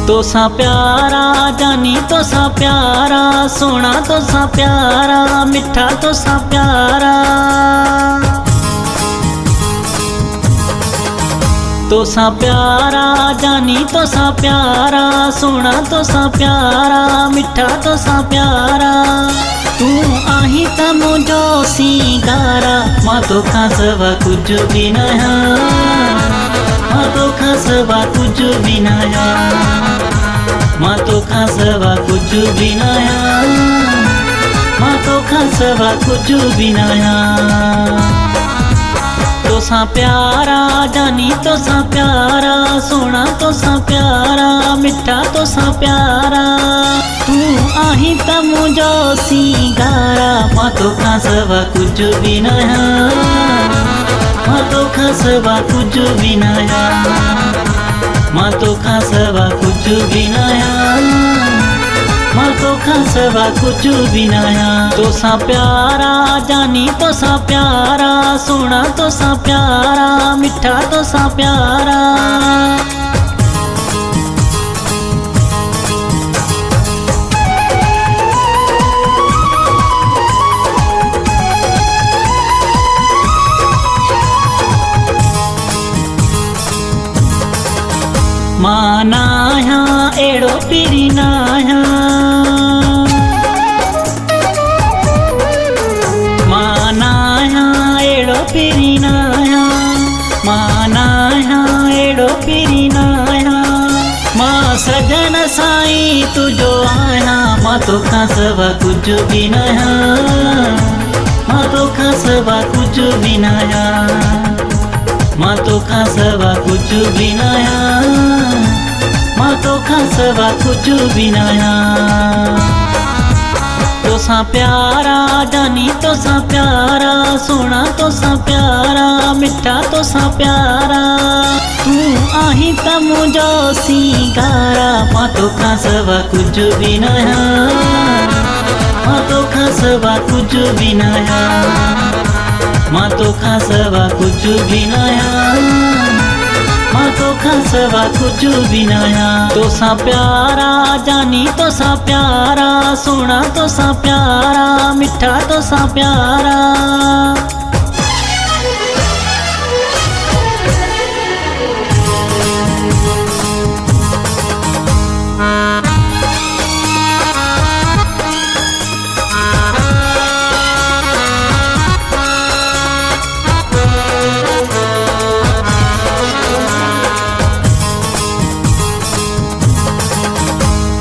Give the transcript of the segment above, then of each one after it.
तो सा प्यारा जानी तो सा प्यारा, सोना तो सा प्यारा, मिठा तो सा प्यारा। तो सा प्यारा जानी तो सा प्यारा, सोना तो सा प्यारा, मिठा तो सा प्यारा। तू आही त मुझो सिंगारा, मां तो खासवा कुछ भी नया, मां तो खासवा कुछ भी नया, मां तो खासवा कुछ भी नया, मां तो खासवा कुछ भी नया। तो सा प्यारा जानी तो सा प्यारा, सोना तो सा प्यारा, मिठा तो सा प्यारा। तू आही त मुझो सिंगारा, मां तो खासवा कुछ भी नया, मां तो खासवा कुछ भी नया, मां तो खासवा कुछ भी नया, मां तो खासवा कुछ भी नया। तो सा प्यारा जानी तो सा प्यारा, सोना तो सा प्यारा, मिठा तो सा प्यारा। मानाया एड़ो पिरिनाया, मानाया एड़ो पिरिनाया, मानाया एड़ो पिरिनाया। मां सजन साई तुझो आया, मां तो खासवा कुछ भी नया, मां तो खासवा कुछ भी नया, मां तो खासवा कुछ भी नया, मां तो खासवा कुछ भी नया। तो सा प्यारा जानी तो सा प्यारा, सोना तो सा प्यारा, मिठा तो सा प्यारा। तू आही त मुझो सिंगारा, मां तो खासवा कुछ भी नया, मां तो खासवा कुछ भी नया, मां तो खासवा कुछ भी नया, मां तो खासवा कुछ भी नया। तो सा प्यारा जानी तो सा प्यारा, सोना तो सा प्यारा, मिठा तो सा प्यारा।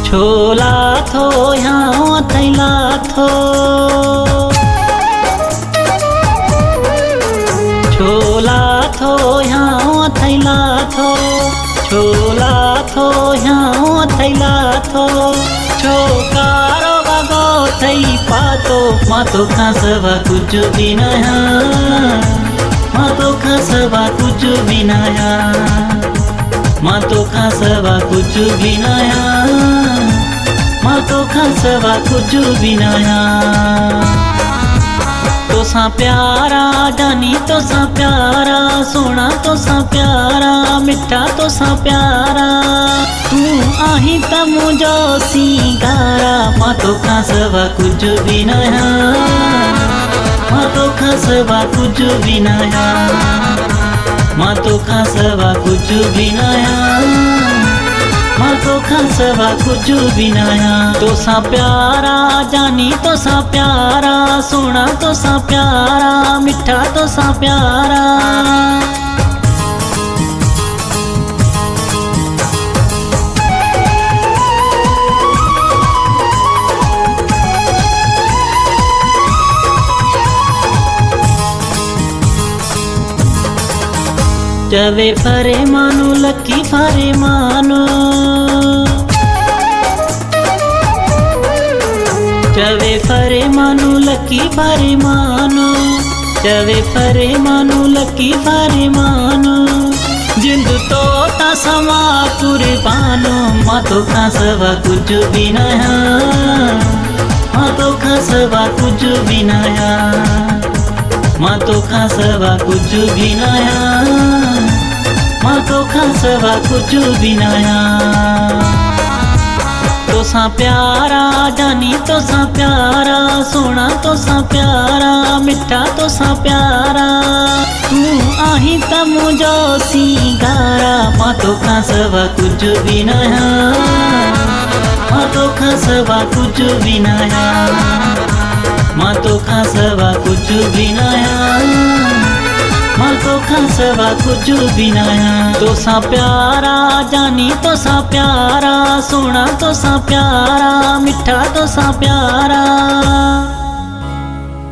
छोला थो यहाँ थैला थो, छोला थो यहाँ थैला थो, छोला थो यहाँ थैला थो। छोकारो बगो थई पातो, मां तो खासवा कुछ भी नया, मां तो खासवा कुछ भी नया, मां तो खासवा कुछ भी नया, मां तो खासवा कुछ भी नया। तो सा प्यारा जानी तो सा प्यारा, सोना तो सा प्यारा, मिठा तो सा प्यारा। तू आही त मुझो सिंगारा, मां तो खासवा कुछ भी नया, मां तो खासवा कुछ भी नया, मां तो खासवा कुछ भी नया, मां तो खासवा कुछ भी नया। तो सा प्यारा जानी तो सा प्यारा, सोना तो सा प्यारा, मिठा तो सा प्यारा। चवे फरे मानो लकी फरे मानो, चवे फरे मानो लकी फरे मानो, चवे फरे मानो लकी फरे मानो। जिंद तो ता समा कुर्बानो, मां तो खासवा कुछ भी नया, मां तो खासवा कुछ भी नया, मां तो खासवा कुछ भी नया, मां तो खासवा कुछ भी नया। तोसा प्यारा जानी तोसा प्यारा सोना तोसा प्यारा मिठा तोसा प्यारा तू आही त मुझो सिंगारा मां तोखां सवा कुछ भी नया मां तोखां सवा कुछ भी नया मां तोखां सवा कुछ भी नया मां तोखां सवा कुछ भी नया तोसा प्यारा जानी तोसा प्यारा सोना तोसा प्यारा मिठा तोसा प्यारा।